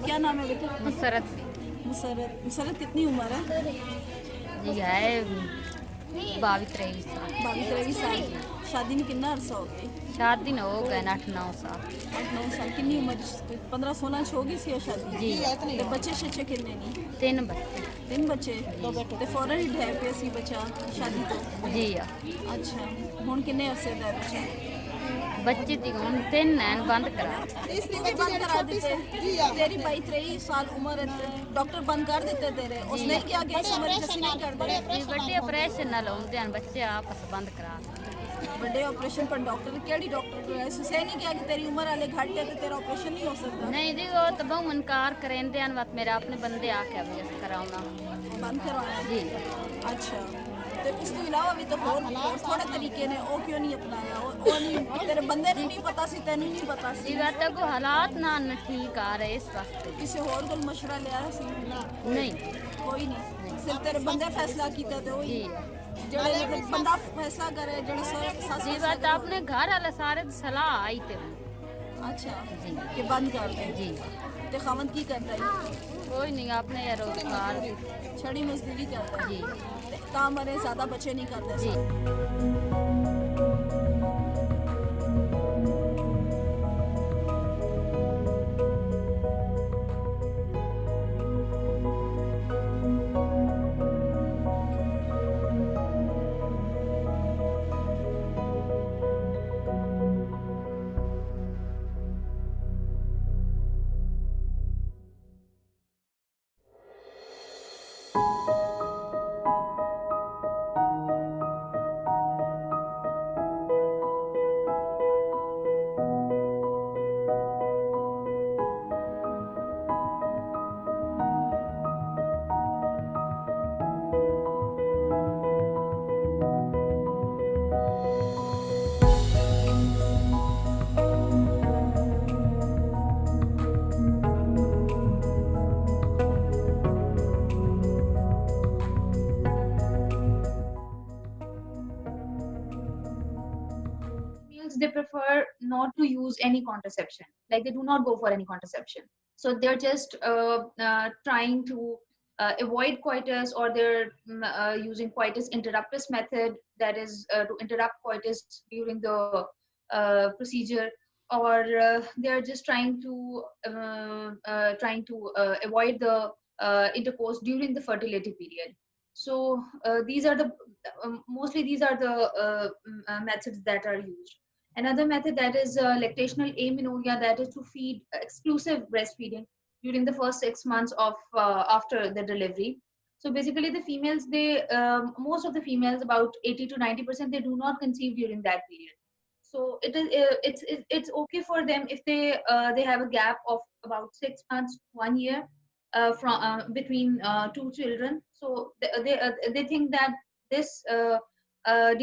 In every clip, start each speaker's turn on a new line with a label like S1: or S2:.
S1: क्या नाम है बेटा?
S2: मुसरत
S1: मुसरत। मुसरत कितनी उम्र है?
S2: जी है 22-23 साल।
S1: 22-23 साल। शादी में कितना अरसा हो गया?
S2: शादी न हो गए 8-9 साल।
S1: 8-9 साल। कितनी उम्र? 15-16 च हो गई सी या शादी?
S2: जी।
S1: ते बच्चे शच्चे कितने नहीं?
S2: 3 बच्चे।
S1: 3 बच्चे? ते फौरन ही ढह पे सी बच्चा शादी तो?
S2: जी
S1: अच्छा, हुण किन्ने अरसे दा बच्चा?
S2: बच्चे दी हुण 3 हैं बंद करा।
S1: तू भी बंद करा देते? तेरी 22-23 साल उम्र है, डॉक्टर बंद कर देते तेरे? उसने क्या कि इस उम्र च नहीं कर दे?
S2: जी बड़े ऑपरेशन नाल होंदे हैं बच्चे आपस बंद करा।
S1: बड़े ऑपरेशन पर डॉक्टर केड़ी डॉक्टर को ऐसे नहीं किया कि तेरी उम्र वाले घट है तो तेरा ऑपरेशन नहीं हो सकता?
S2: नहीं जी वो तो बहु इनकार करेंदे हैं बात मेरे अपने बंदे आके अभी अस कराउना
S1: बंद करवाना
S2: जी।
S1: अच्छा, तो इस तो इलावा भी तो और थोड़े तरीके ने ओ क्यों नहीं अपनाया? ओ नहीं तेरे बंदे ने नहीं पता सी, तेनू नहीं पता सी?
S2: जी बात को हालात ना न ठीक आ रहे इस वास्ते।
S1: किसी और को मशवरा लिया सी?
S2: नहीं
S1: कोई नहीं, सिर्फ तेरे बंदे फैसला कीता ते वही जेड़े बंदा फैसला करे जेड़े सास
S2: जी बात आपने घर वाला सारे सलाह आई थे।
S1: अच्छा
S2: जी
S1: कि बंद कर दे।
S2: जी
S1: ते खावंद की करता है?
S2: कोई नहीं आपने यार रोजगार
S1: छड़ी मजदूरी करता है?
S2: जी
S1: काम वाले ज्यादा बच्चे नहीं करते
S2: जी।
S3: They prefer not to use any contraception, like they do not go for any contraception, so they're just trying to avoid coitus, or they're using coitus interruptus method, that is to interrupt coitus during the procedure, or they're just trying to avoid the intercourse during the fertility period. So these are the mostly these are the methods that are used. Another method, that is lactational amenorrhea, that is to feed exclusive breastfeeding during the first 6 months of after the delivery. So basically, the females, most of the females, about 80 to 90%, they do not conceive during that period. So it's okay for them if they have a gap of about 6 months, 1 year from between two children. So they think that this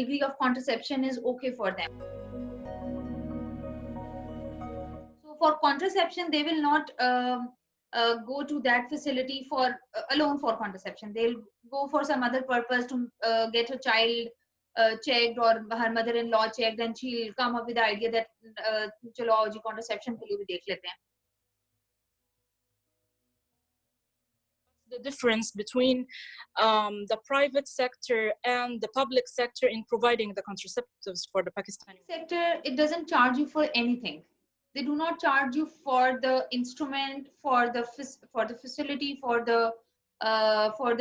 S3: degree of contraception is okay for them. So for contraception, they will not go to that facility for alone for contraception. They'll go for some other purpose to get a child checked, or her mother-in-law checked, and she'll come up with the idea that चलो आओ जी contraception के लिए भी देख लेते हैं.
S4: The difference between the private sector and the public sector in providing the contraceptives for the Pakistani
S3: sector, it doesn't charge you for anything. They do not charge you for the instrument, for the facility, for the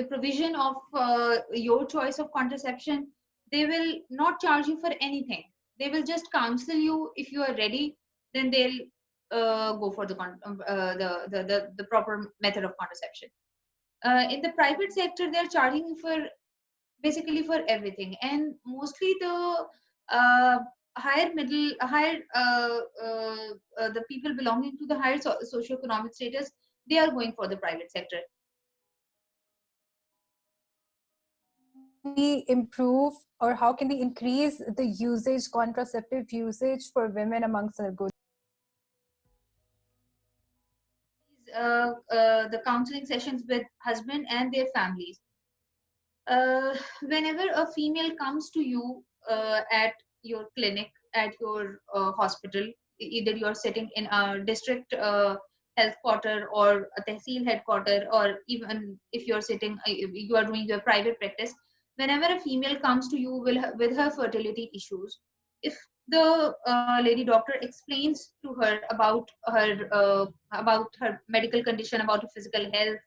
S3: provision of your choice of contraception. They will not charge you for anything. They will just counsel you. If you are ready, then they'll go for the proper method of contraception. In the private sector, they're charging for basically for everything, and mostly the uh, the people belonging to the higher socioeconomic status, they are going for the private sector.
S5: We improve, or how can we increase the usage, contraceptive usage for women among Sargodha?
S3: The counseling sessions with husband and their families. Whenever a female comes to you at your clinic, at your hospital, either you're sitting in a district health quarter or a tehsil headquarter, or even if you're sitting, you are doing your private practice. Whenever a female comes to you with her fertility issues, if the lady doctor explains to her about her medical condition, about her physical health,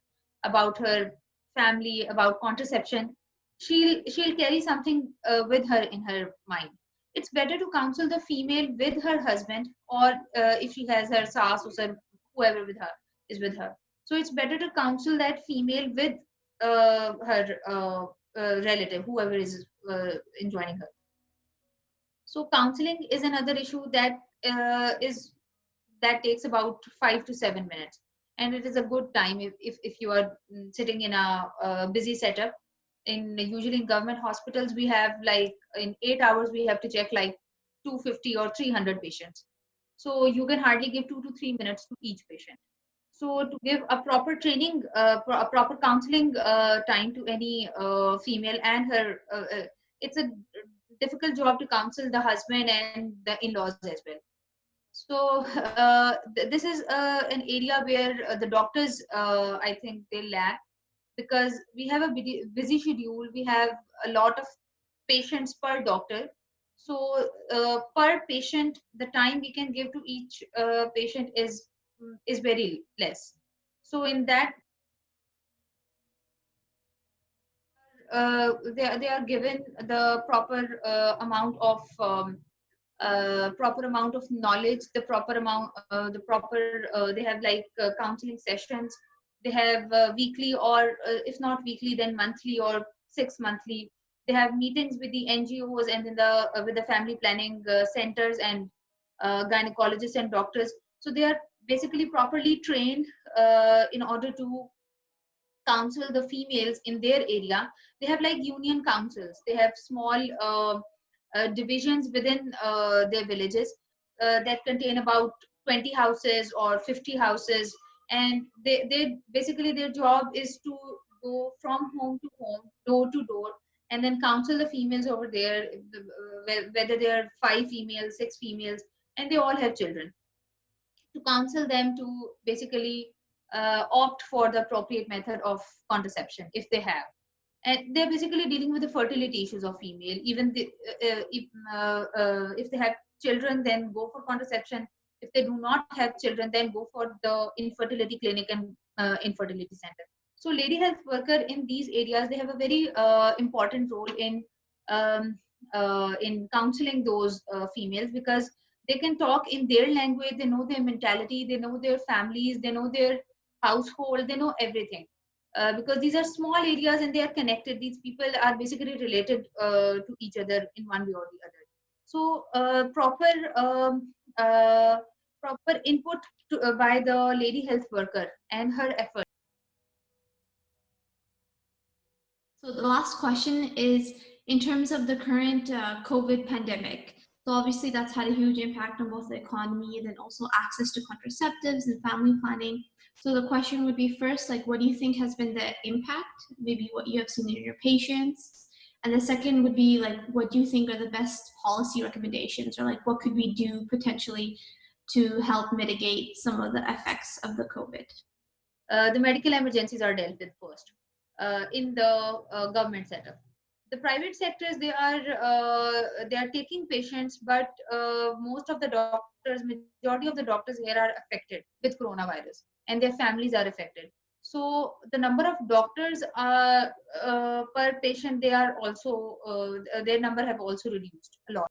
S3: about her family, about contraception, she'll carry something with her in her mind. It's better to counsel the female with her husband, or if she has her saas or whoever is with her. So it's better to counsel that female with her relative, whoever is enjoining her. So counseling is another issue that takes about 5 to 7 minutes, and it is a good time if you are sitting in a busy setup. Usually in government hospitals, we have like in 8 hours we have to check like 250 or 300 patients. So you can hardly give 2 to 3 minutes to each patient. So to give a proper training, a proper counseling time to any female and her, it's a difficult job to counsel the husband and the in-laws as well. So this is an area where the doctors, I think, they lack, because we have a busy schedule. We have a lot of patients per doctor. So per patient, the time we can give to each patient is very less. So in that, they are given the proper amount of knowledge, they have like counseling sessions. They have weekly, or if not weekly, then monthly or 6 monthly. They have meetings with the NGOs and in the with the family planning centers and gynecologists and doctors. So they are basically properly trained in order to counsel the females in their area. They have like union councils. They have small divisions within their villages that contain about 20 houses or 50 houses, and they basically, their job is to go from home to home, door to door, and then counsel the females over there, whether they are 5 females, 6 females, and they all have children, to counsel them to basically opt for the appropriate method of contraception if they have. And they're basically dealing with the fertility issues of female. Even if they have children, then go for contraception. If they do not have children, then go for the infertility clinic and infertility center. So lady health worker in these areas, they have a very important role in counseling those females, because they can talk in their language. They know their mentality, they know their families, they know their household, they know everything. Because these are small areas and they are connected. These people are basically related to each other in one way or the other. So proper input by the lady health worker and her effort.
S6: So the last question is, in terms of the current COVID pandemic, so obviously that's had a huge impact on both the economy and then also access to contraceptives and family planning. So the question would be, first, like, what do you think has been the impact? Maybe what you have seen in your patients. And the second would be, like, what do you think are the best policy recommendations, or like what could we do potentially to help mitigate some of the effects of the COVID?
S3: The medical emergencies are dealt with first in the government setup. The private sectors, they are taking patients, but majority of the doctors here are affected with coronavirus, and their families are affected. So the number of doctors per patient, they are also their number have also reduced a lot.